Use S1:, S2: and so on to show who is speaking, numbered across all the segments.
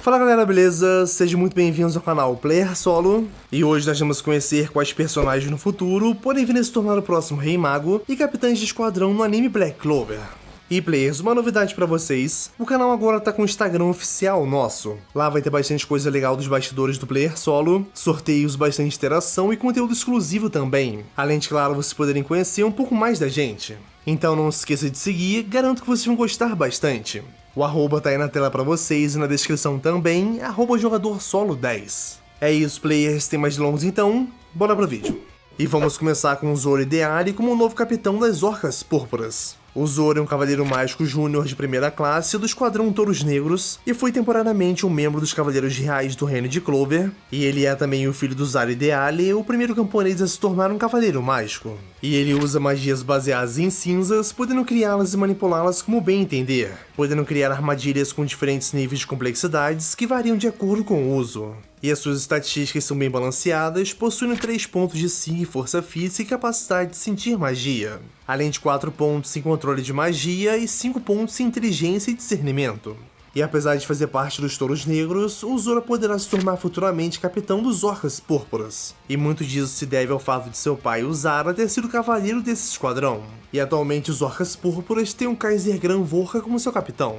S1: Fala galera, beleza? Sejam muito bem-vindos ao canal Player Solo. E hoje nós vamos conhecer quais personagens no futuro podem vir a se tornar o próximo Rei Mago e capitães de esquadrão no anime Black Clover. E players, uma novidade pra vocês, o canal agora tá com o Instagram oficial nosso. Lá vai ter bastante coisa legal dos bastidores do Player Solo, sorteios, bastante interação e conteúdo exclusivo também. Além de, claro, vocês poderem conhecer um pouco mais da gente. Então não se esqueça de seguir, garanto que vocês vão gostar bastante. O arroba tá aí na tela pra vocês e na descrição também, @jogadorsolo10. É isso, players, tem mais delongas então, bora pro vídeo. E vamos começar com o Zoro Ideari como o novo capitão das Orcas Púrpuras. O Zoro é um cavaleiro mágico júnior de primeira classe do Esquadrão Touros Negros e foi temporariamente um membro dos Cavaleiros Reais do Reino de Clover, e ele é também o filho do Zaro Ideali, o primeiro camponês a se tornar um cavaleiro mágico. E ele usa magias baseadas em cinzas, podendo criá-las e manipulá-las como bem entender, podendo criar armadilhas com diferentes níveis de complexidades que variam de acordo com o uso. E as suas estatísticas são bem balanceadas, possuindo 3 pontos de si, força física e capacidade de sentir magia, além de 4 pontos em controle de magia e 5 pontos em inteligência e discernimento. E apesar de fazer parte dos Touros Negros, o Zoro poderá se tornar futuramente capitão dos Orcas Púrpuras, e muito disso se deve ao fato de seu pai, o Zara, ter sido cavaleiro desse esquadrão. E atualmente os Orcas Púrpuras têm o Kaiser Gran Vorka como seu capitão.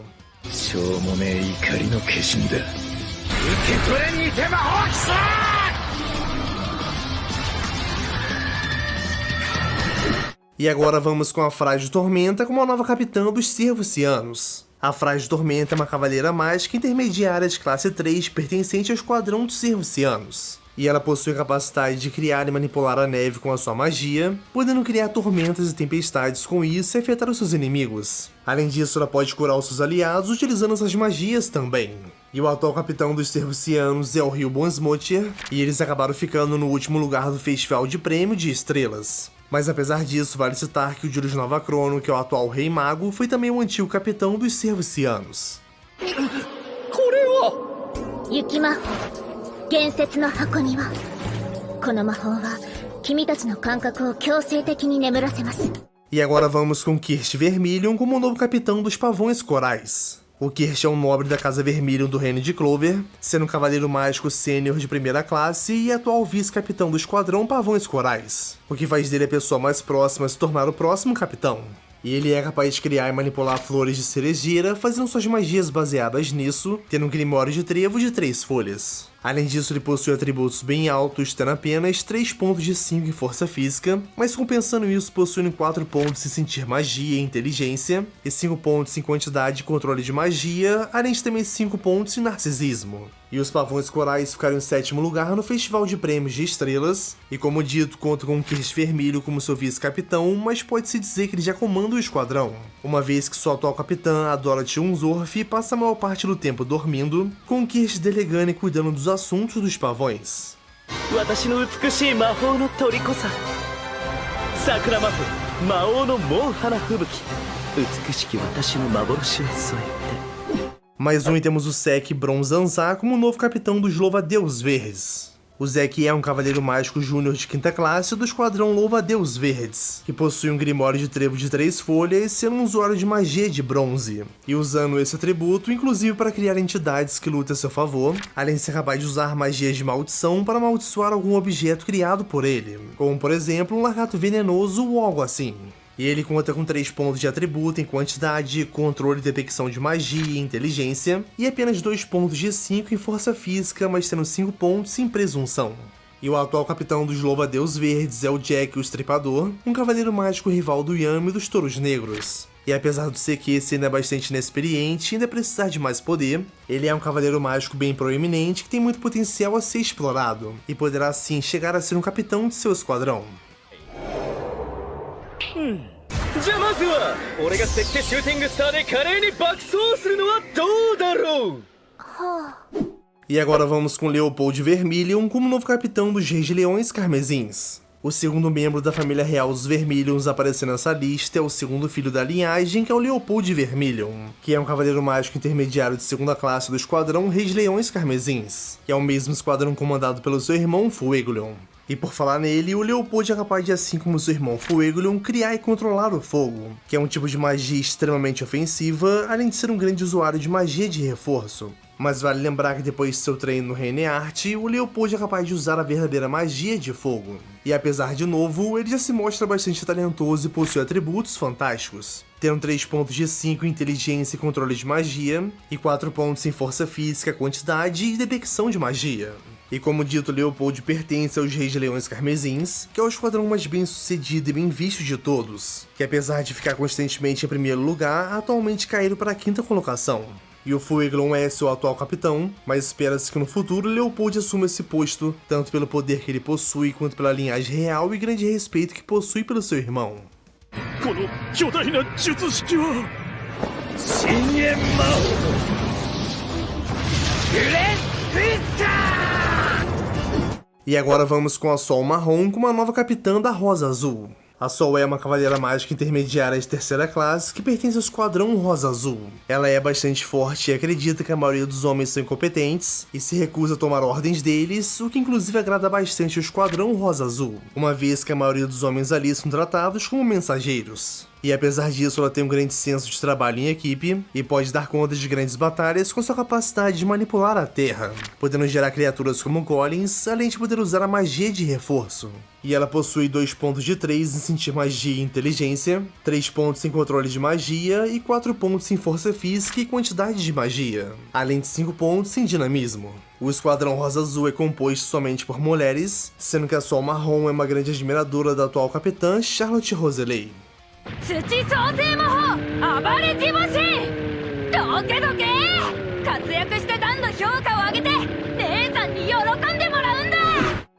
S1: E agora vamos com a Frágil Tormenta como a nova capitã dos Servocianos. A Frágil Tormenta é uma cavaleira mágica intermediária de classe 3 pertencente ao Esquadrão dos Servocianos. E ela possui a capacidade de criar e manipular a neve com a sua magia, podendo criar tormentas e tempestades com isso e afetar os seus inimigos. Além disso, ela pode curar os seus aliados utilizando essas magias também. E o atual capitão dos Servocianos é o Ryu Bonsmocher, e eles acabaram ficando no último lugar do Festival de Prêmio de Estrelas. Mas apesar disso, vale citar que o Julius Nova Chrono, que é o atual Rei Mago, foi também o antigo capitão dos Servocianos. E agora vamos com Kirst Vermilion como o novo capitão dos Pavões Corais. O Kirst é um nobre da Casa Vermilion do Reino de Clover, sendo um cavaleiro mágico sênior de primeira classe e atual vice-capitão do Esquadrão Pavões Corais, o que faz dele a pessoa mais próxima a se tornar o próximo capitão. E ele é capaz de criar e manipular flores de cerejeira, fazendo suas magias baseadas nisso, tendo um Grimório de Trevo de 3 folhas. Além disso, ele possui atributos bem altos, tendo apenas 3 pontos de 5 em força física, mas compensando isso possuindo 4 pontos em sentir magia e inteligência, e 5 pontos em quantidade e controle de magia, além de também 5 pontos em narcisismo. E os Pavões Corais ficaram em 7º lugar no Festival de Prêmios de Estrelas, e como dito, conta com o Kirst Vermelho como seu vice-capitão, mas pode-se dizer que ele já comanda o esquadrão, uma vez que sua atual capitã, a Dorothy Unzorf, passa a maior parte do tempo dormindo, com o Kirst delegando e cuidando dos assuntos dos pavões. Mais um e temos o Zek Bronzanzar como o novo capitão dos Louva-a-Deus Verdes. O Zek é um cavaleiro mágico júnior de 5ª classe do Esquadrão Louva-a-Deus Verdes, que possui um Grimório de Trevo de 3 folhas, sendo um usuário de magia de bronze, e usando esse atributo inclusive para criar entidades que lutam a seu favor, além de ser capaz de usar magias de maldição para amaldiçoar algum objeto criado por ele, como por exemplo um lagarto venenoso ou algo assim. E ele conta com 3 pontos de atributo em quantidade, controle e detecção de magia e inteligência, e apenas 2 pontos de 5 em força física, mas tendo 5 pontos em presunção. E o atual capitão dos Louva-a-Deus Verdes é o Jack o Estripador, um cavaleiro mágico rival do Yami e dos Touros Negros. E apesar do CQ ser ainda bastante inexperiente e ainda precisar de mais poder, ele é um cavaleiro mágico bem proeminente que tem muito potencial a ser explorado, e poderá assim chegar a ser um capitão de seu esquadrão. E agora vamos com Leopold Vermilion como novo capitão dos Reis Leões Carmesins. O segundo membro da família real dos Vermilions a aparecer nessa lista é o segundo filho da linhagem, que é o Leopold Vermilion, que é um cavaleiro mágico intermediário de 2ª classe do Esquadrão Reis Leões Carmesins, que é o mesmo esquadrão comandado pelo seu irmão Fuegoleon. E por falar nele, o Leopold é capaz de, assim como seu irmão Fuegoleon, criar e controlar o fogo, que é um tipo de magia extremamente ofensiva, além de ser um grande usuário de magia de reforço. Mas vale lembrar que depois de seu treino no Reinhardt, o Leopold é capaz de usar a verdadeira magia de fogo. E apesar de novo, ele já se mostra bastante talentoso e possui atributos fantásticos, tendo 3 pontos de 5 em inteligência e controle de magia, e 4 pontos em força física, quantidade e detecção de magia. E como dito, Leopold pertence aos Reis de Leões Carmesins, que é o esquadrão mais bem sucedido e bem visto de todos, que apesar de ficar constantemente em primeiro lugar, atualmente caíram para a 5ª colocação. E o Fueglon é seu atual capitão, mas espera-se que no futuro Leopold assuma esse posto, tanto pelo poder que ele possui, quanto pela linhagem real e grande respeito que possui pelo seu irmão. E agora vamos com a Sol Marrom como a nova capitã da Rosa Azul. A Sol é uma cavaleira mágica intermediária de 3ª classe que pertence ao esquadrão Rosa Azul. Ela é bastante forte e acredita que a maioria dos homens são incompetentes e se recusa a tomar ordens deles, o que inclusive agrada bastante ao esquadrão Rosa Azul, uma vez que a maioria dos homens ali são tratados como mensageiros. E apesar disso, ela tem um grande senso de trabalho em equipe e pode dar conta de grandes batalhas com sua capacidade de manipular a Terra, podendo gerar criaturas como golems, além de poder usar a magia de reforço. E ela possui 2 pontos de 3 em sentir magia e inteligência, 3 pontos em controle de magia e 4 pontos em força física e quantidade de magia, além de 5 pontos em dinamismo. O Esquadrão Rosa Azul é composto somente por mulheres, sendo que a Sol Marrom é uma grande admiradora da atual capitã Charlotte Roseley.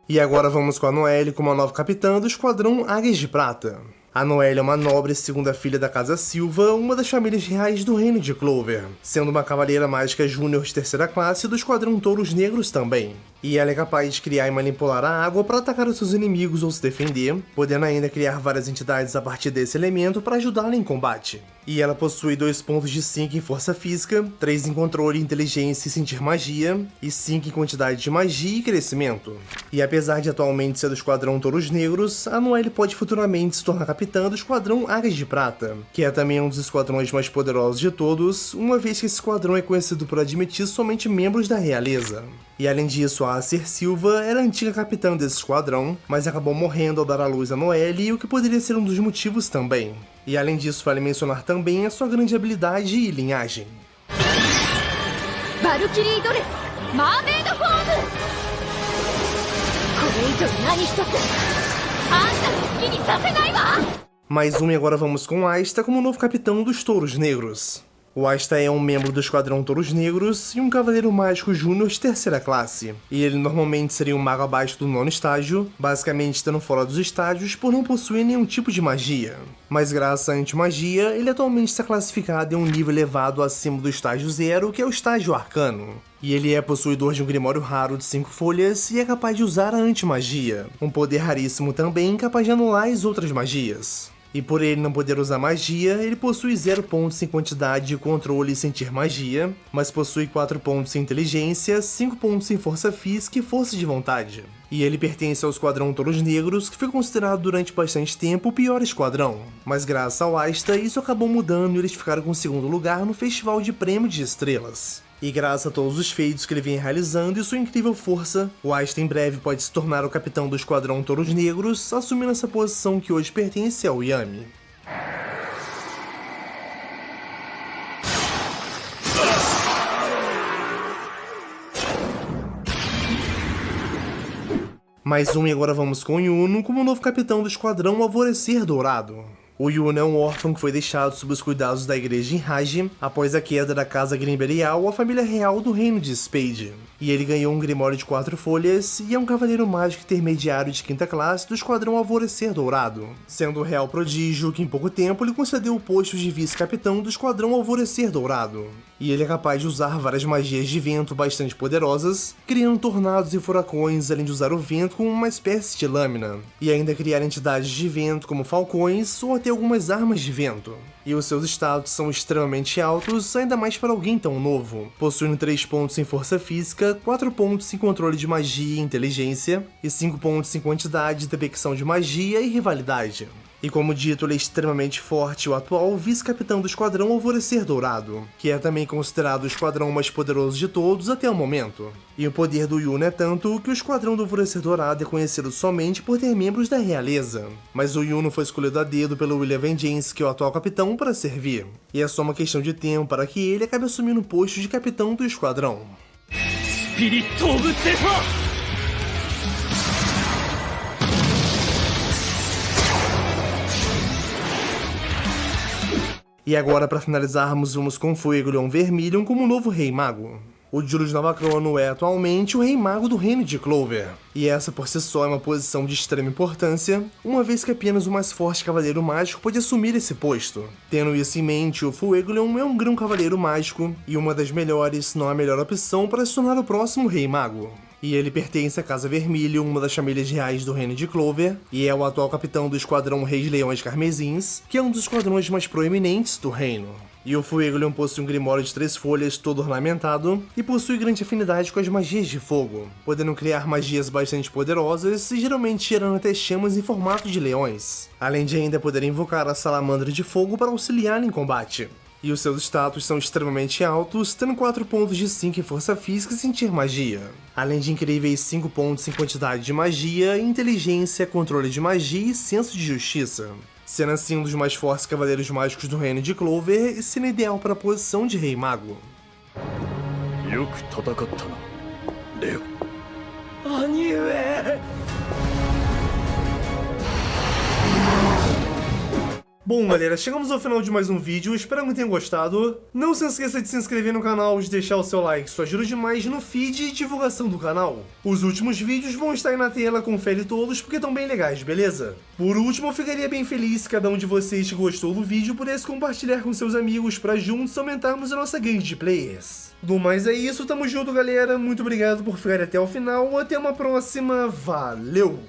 S1: E agora vamos com a Noelle como a nova capitã do Esquadrão Águias de Prata. A Noelle é uma nobre segunda filha da Casa Silva, uma das famílias reais do Reino de Clover, sendo uma cavaleira mágica júnior de 3ª classe do Esquadrão Touros Negros também. E ela é capaz de criar e manipular a água para atacar os seus inimigos ou se defender, podendo ainda criar várias entidades a partir desse elemento para ajudá-la em combate. E ela possui 2 pontos de 5 em força física, 3 em controle, inteligência e sentir magia, e 5 em quantidade de magia e crescimento. E apesar de atualmente ser do Esquadrão Touros Negros, a Noelle pode futuramente se tornar capitã do Esquadrão Águias de Prata, que é também um dos esquadrões mais poderosos de todos, uma vez que esse esquadrão é conhecido por admitir somente membros da realeza. E além disso, a Acer Silva era a antiga capitã desse esquadrão, mas acabou morrendo ao dar à luz a Noelle, o que poderia ser um dos motivos também. E além disso, vale mencionar também a sua grande habilidade e linhagem. Valkyrie Dress, Mermaid Form! Mais um e agora vamos com Asta como novo capitão dos Touros Negros. O Asta é um membro do Esquadrão Touros Negros e um cavaleiro mágico júnior de 3ª classe, e ele normalmente seria um mago abaixo do 9º estágio, basicamente estando fora dos estágios por não possuir nenhum tipo de magia. Mas graças à antimagia, ele atualmente está classificado em um nível elevado acima do estágio 0, que é o estágio arcano. E ele é possuidor de um grimório raro de 5 folhas e é capaz de usar a antimagia, um poder raríssimo também capaz de anular as outras magias. E por ele não poder usar magia, ele possui 0 pontos em quantidade de controle e sentir magia, mas possui 4 pontos em inteligência, 5 pontos em força física e força de vontade. E ele pertence ao Esquadrão Touros Negros, que foi considerado durante bastante tempo o pior esquadrão. Mas graças ao Asta, isso acabou mudando e eles ficaram com o 2º lugar no Festival de Prêmio de Estrelas. E graças a todos os feitos que ele vem realizando e sua incrível força, o Asta em breve pode se tornar o capitão do Esquadrão Touros Negros, assumindo essa posição que hoje pertence ao Yami. Mais um e agora vamos com Yuno como novo capitão do Esquadrão Alvorecer Dourado. O Yuno é um órfão que foi deixado sob os cuidados da igreja em Raj após a queda da Casa Grimberial, a família real do reino de Spade. E ele ganhou um grimório de 4 folhas e é um cavaleiro mágico intermediário de 5ª classe do Esquadrão Alvorecer Dourado, sendo o real prodígio que em pouco tempo lhe concedeu o posto de vice-capitão do Esquadrão Alvorecer Dourado. E ele é capaz de usar várias magias de vento bastante poderosas, criando tornados e furacões, além de usar o vento como uma espécie de lâmina, e ainda criar entidades de vento como falcões ou até algumas armas de vento. E os seus status são extremamente altos, ainda mais para alguém tão novo, possuindo 3 pontos em força física, 4 pontos em controle de magia e inteligência, e 5 pontos em quantidade, detecção de magia e rivalidade. E como dito, ele é extremamente forte, o atual vice-capitão do Esquadrão Alvorecer Dourado, que é também considerado o esquadrão mais poderoso de todos até o momento. E o poder do Yuno é tanto que o Esquadrão do Alvorecer Dourado é conhecido somente por ter membros da realeza. Mas o Yuno foi escolhido a dedo pelo William Vengeance, que é o atual capitão, para servir. E é só uma questão de tempo para que ele acabe assumindo o posto de capitão do esquadrão. E agora, para finalizarmos, vamos com Fuegoleon Vermilion como novo Rei Mago. O Julius Novachrono é atualmente o Rei Mago do Reino de Clover, e essa por si só é uma posição de extrema importância, uma vez que apenas o mais forte Cavaleiro Mágico pode assumir esse posto. Tendo isso em mente, o Fuegoleon é um grão Cavaleiro Mágico, e uma das melhores, se não a melhor opção para se tornar o próximo Rei Mago. E ele pertence à Casa Vermilion, uma das famílias reais do Reino de Clover, e é o atual capitão do Esquadrão Reis Leões Carmesins, que é um dos esquadrões mais proeminentes do reino. E o Fuegoleon possui um grimório de 3 folhas todo ornamentado e possui grande afinidade com as magias de fogo, podendo criar magias bastante poderosas e geralmente gerando até chamas em formato de leões, além de ainda poder invocar a Salamandra de Fogo para auxiliar em combate. E os seus status são extremamente altos, tendo 4 pontos de 5 em força física e sentir magia, além de incríveis 5 pontos em quantidade de magia, inteligência, controle de magia e senso de justiça, sendo assim um dos mais fortes cavaleiros mágicos do Reino de Clover e sendo ideal para a posição de Rei Mago. Bom galera, chegamos ao final de mais um vídeo, espero que tenham gostado. Não se esqueça de se inscrever no canal, de deixar o seu like, isso ajuda demais no feed e divulgação do canal. Os últimos vídeos vão estar aí na tela, confere todos porque estão bem legais, beleza? Por último, eu ficaria bem feliz se cada um de vocês que gostou do vídeo pudesse compartilhar com seus amigos para juntos aumentarmos a nossa gangue de players. Do mais é isso, tamo junto galera, muito obrigado por ficar até o final, até uma próxima, valeu!